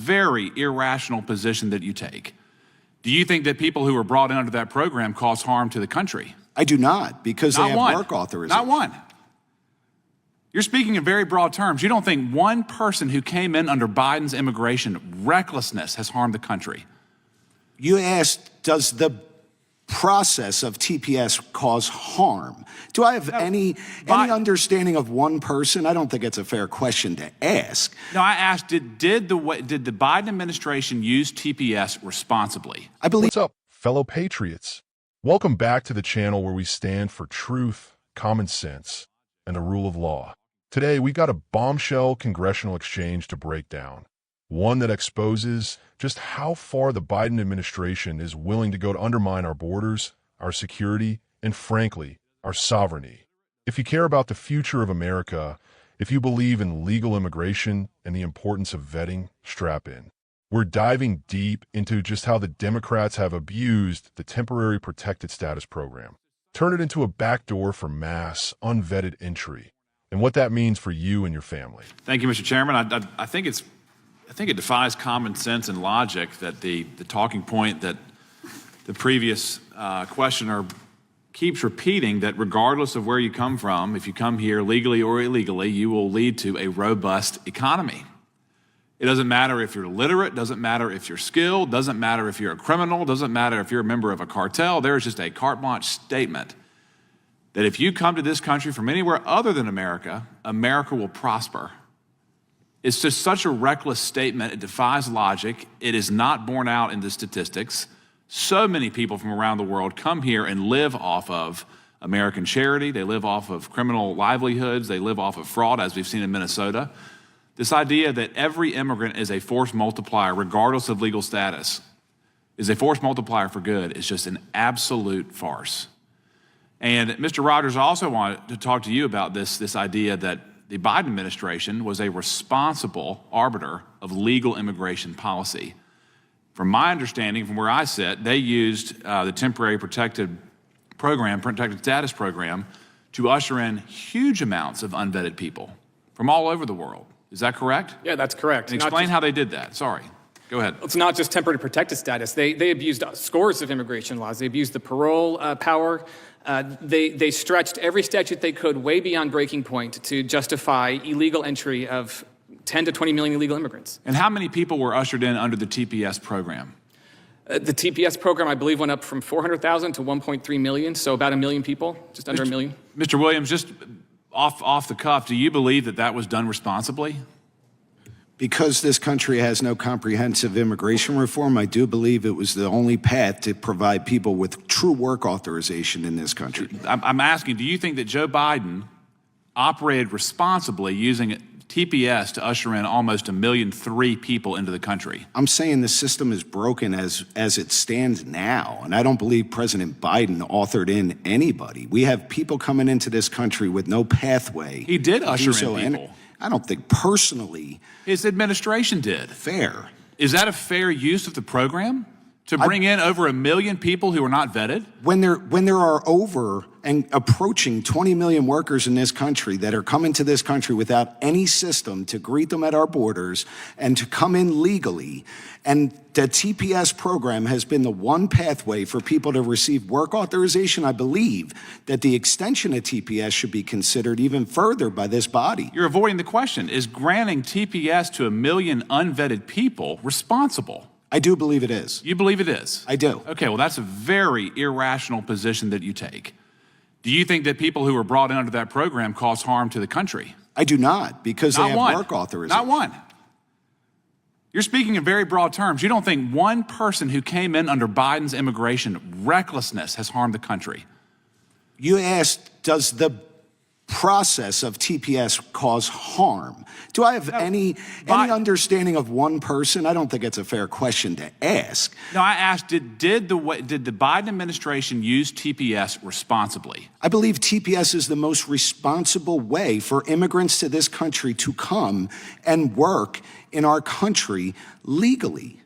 Very irrational position that you take. Do you think that people who were brought in under that program cause harm to the country? I do not, because they have work authorization. Not one. You're speaking in very broad terms. You don't think one person who came in under Biden's immigration recklessness has harmed the country? You asked, does the process of TPS cause harm? Do I have any understanding of one person? I don't think it's a fair question to ask. No, I asked, did the Biden administration use TPS responsibly? I believe. What's up, fellow patriots? Welcome back to the channel where we stand for truth, common sense, and the rule of law. Today, we got a bombshell congressional exchange to break down. One that exposes just how far the Biden administration is willing to go to undermine our borders, our security, and frankly, our sovereignty. If you care about the future of America, if you believe in legal immigration and the importance of vetting, strap in. We're diving deep into just how the Democrats have abused the temporary protected status program, turn it into a backdoor for mass, unvetted entry, and what that means for you and your family. Thank you, Mr. Chairman. I think it defies common sense and logic that the talking point that the previous questioner keeps repeating, that regardless of where you come from, if you come here legally or illegally, you will lead to a robust economy. It doesn't matter if you're literate, doesn't matter if you're skilled, doesn't matter if you're a criminal, doesn't matter if you're a member of a cartel. There is just a carte blanche statement that if you come to this country from anywhere other than America, America will prosper. It's just such a reckless statement. It defies logic. It is not borne out in the statistics. So many people from around the world come here and live off of American charity. They live off of criminal livelihoods. They live off of fraud, as we've seen in Minnesota. This idea that every immigrant is a force multiplier, regardless of legal status, is a force multiplier for good is just an absolute farce. And Mr. Rogers, I also wanted to talk to you about this idea that the Biden administration was a responsible arbiter of legal immigration policy. From my understanding, from where I sit, they used the temporary protected status program, to usher in huge amounts of unvetted people from all over the world. Is that correct? Yeah, that's correct. And explain how they did that. Sorry. Go ahead. It's not just temporary protected status. They abused scores of immigration laws. They abused the parole power. They stretched every statute they could way beyond breaking point to justify illegal entry of 10 to 20 million illegal immigrants. And how many people were ushered in under the TPS program? The TPS program, I believe, went up from 400,000 to 1.3 million, so about 1 million people, just under 1 million. Mr. Williams, just off the cuff, do you believe that that was done responsibly? Because this country has no comprehensive immigration reform, I do believe it was the only path to provide people with true work authorization in this country. I'm asking, do you think that Joe Biden operated responsibly using TPS to usher in almost 1.3 million people into the country? I'm saying the system is broken as it stands now, and I don't believe President Biden authored in anybody. We have people coming into this country with no pathway. He did usher in people. I don't think personally. His administration did. Fair. Is that a fair use of the program? To bring in over 1 million people who are not vetted? When there are over and approaching 20 million workers in this country that are coming to this country without any system to greet them at our borders and to come in legally, and the TPS program has been the one pathway for people to receive work authorization, I believe that the extension of TPS should be considered even further by this body. You're avoiding the question. Is granting TPS to 1 million unvetted people responsible? I do believe it is. You believe it is? I do. Okay, well, that's a very irrational position that you take. Do you think that people who were brought in under that program cause harm to the country? I do not, because they have work authorization. Not one. You're speaking in very broad terms. You don't think one person who came in under Biden's immigration recklessness has harmed the country? You asked, does the process of TPS cause harm? Do I have any understanding of one person? I don't think it's a fair question to ask. No, I asked, did the Biden administration use TPS responsibly? I believe TPS is the most responsible way for immigrants to this country to come and work in our country legally.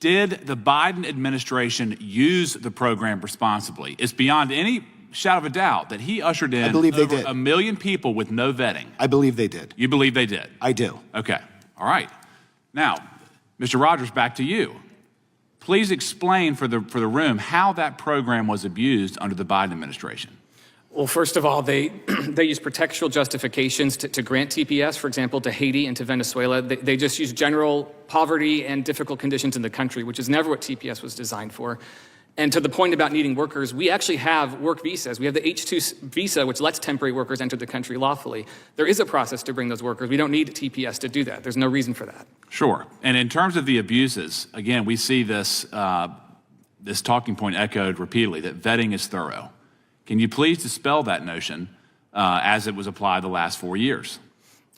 Did the Biden administration use the program responsibly? It's beyond any shadow of a doubt that he ushered in over 1 million people with no vetting. I believe they did. You believe they did? I do. Okay. All right. Now, Mr. Rogers, back to you. Please explain for the room how that program was abused under the Biden administration. Well, first of all, they use pretextual justifications to grant TPS, for example, to Haiti and to Venezuela. They just use general poverty and difficult conditions in the country, which is never what TPS was designed for. And to the point about needing workers, we actually have work visas. We have the H-2 visa, which lets temporary workers enter the country lawfully. There is a process to bring those workers. We don't need TPS to do that. There's no reason for that. Sure. And in terms of the abuses, again, we see this, this talking point echoed repeatedly, that vetting is thorough. Can you please dispel that notion as it was applied the last 4 years?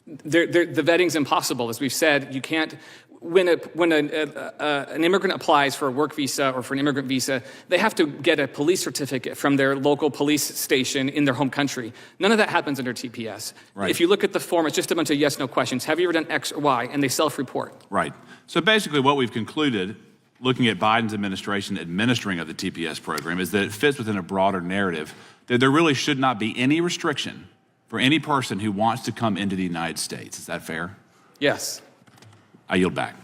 The vetting's impossible. As we've said, you can't. When an immigrant applies for a work visa or for an immigrant visa, they have to get a police certificate from their local police station in their home country. None of that happens under TPS. Right. If you look at the form, it's just a bunch of yes/no questions. Have you ever done X or Y? And they self-report. Right. So basically what we've concluded, looking at Biden's administration administering of the TPS program, is that it fits within a broader narrative that there really should not be any restriction for any person who wants to come into the United States. Is that fair? Yes. I yield back.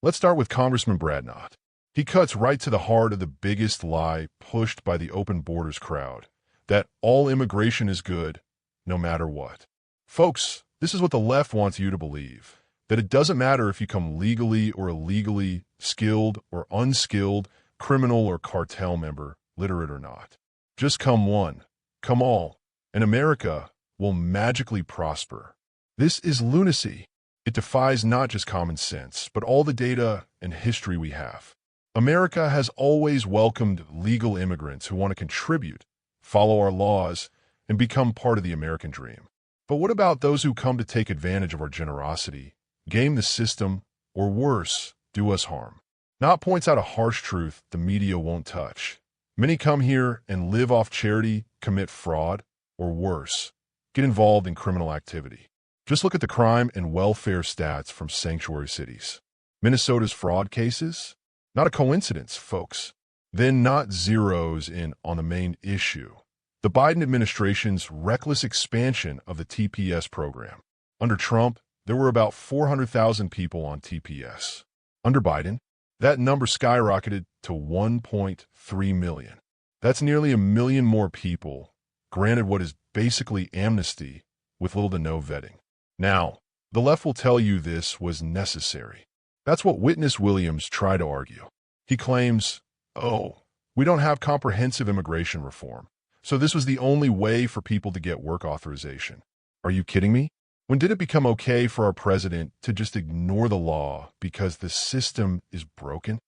Let's start with Congressman Knott. He cuts right to the heart of the biggest lie pushed by the open borders crowd, that all immigration is good, no matter what. Folks, this is what the left wants you to believe, that it doesn't matter if you come legally or illegally, skilled or unskilled, criminal or cartel member, literate or not. Just come one, come all, and America will magically prosper. This is lunacy. It defies not just common sense, but all the data and history we have. America has always welcomed legal immigrants who want to contribute, follow our laws, and become part of the American dream. But what about those who come to take advantage of our generosity, game the system, or worse, do us harm? Knott points out a harsh truth the media won't touch. Many come here and live off charity, commit fraud, or worse, get involved in criminal activity. Just look at the crime and welfare stats from sanctuary cities. Minnesota's fraud cases? Not a coincidence, folks. Then Knott zeroes in on the main issue, the Biden administration's reckless expansion of the TPS program. Under Trump, there were about 400,000 people on TPS. Under Biden, that number skyrocketed to 1.3 million. That's nearly 1 million more people, granted what is basically amnesty with little to no vetting. Now, the left will tell you this was necessary. That's what Witness Williams tried to argue. He claims, oh, we don't have comprehensive immigration reform, so this was the only way for people to get work authorization. Are you kidding me? When did it become okay for our president to just ignore the law because the system is broken?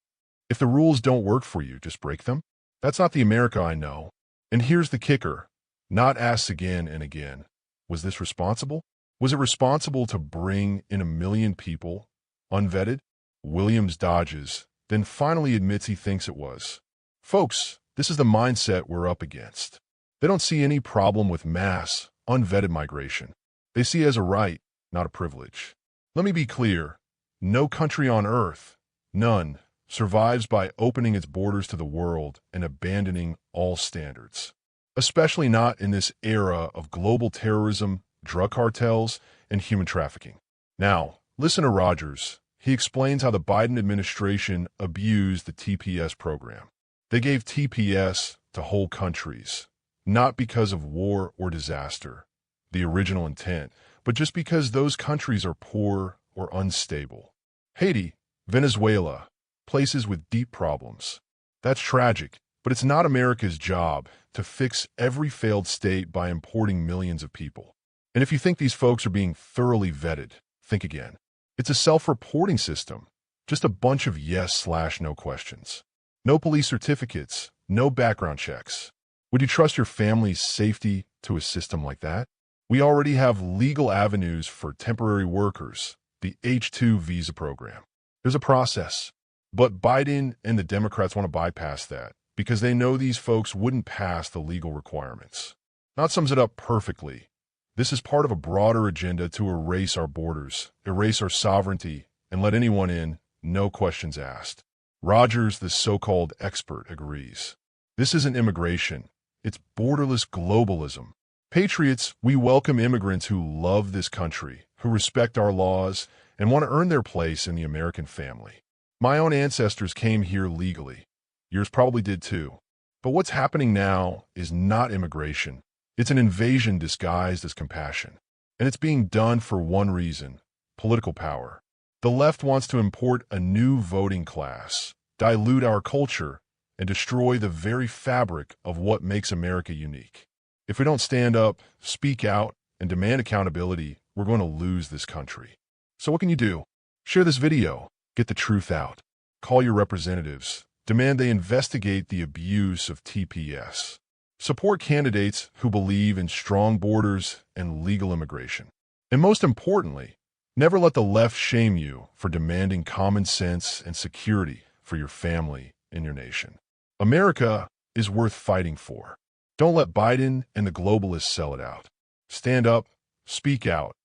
If the rules don't work for you, just break them? That's not the America I know. And here's the kicker. Knott asks again and again, was this responsible? Was it responsible to bring in 1 million people, unvetted? Williams dodges, then finally admits he thinks it was. Folks, this is the mindset we're up against. They don't see any problem with mass, unvetted migration. They see it as a right, not a privilege. Let me be clear. No country on earth, none, survives by opening its borders to the world and abandoning all standards. Especially not in this era of global terrorism, drug cartels, and human trafficking. Now, listen to Rogers. He explains how the Biden administration abused the TPS program. They gave TPS to whole countries, not because of war or disaster, the original intent, but just because those countries are poor or unstable. Haiti, Venezuela, places with deep problems. That's tragic, but it's not America's job to fix every failed state by importing millions of people. And if you think these folks are being thoroughly vetted, think again. It's a self-reporting system, just a bunch of yes/no questions. No police certificates, no background checks. Would you trust your family's safety to a system like that? We already have legal avenues for temporary workers, the H-2 visa program. There's a process, but Biden and the Democrats want to bypass that because they know these folks wouldn't pass the legal requirements. Knott sums it up perfectly. This is part of a broader agenda to erase our borders, erase our sovereignty, and let anyone in, no questions asked. Rogers, the so-called expert, agrees. This isn't immigration. It's borderless globalism. Patriots, we welcome immigrants who love this country, who respect our laws, and want to earn their place in the American family. My own ancestors came here legally. Yours probably did too. But what's happening now is not immigration. It's an invasion disguised as compassion. And it's being done for one reason: political power. The left wants to import a new voting class, dilute our culture, and destroy the very fabric of what makes America unique. If we don't stand up, speak out, and demand accountability, we're going to lose this country. So what can you do? Share this video. Get the truth out. Call your representatives. Demand they investigate the abuse of TPS. Support candidates who believe in strong borders and legal immigration. And most importantly, never let the left shame you for demanding common sense and security for your family and your nation. America is worth fighting for. Don't let Biden and the globalists sell it out. Stand up, speak out,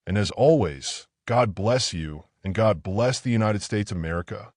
and as always, God bless you and God bless the United States of America.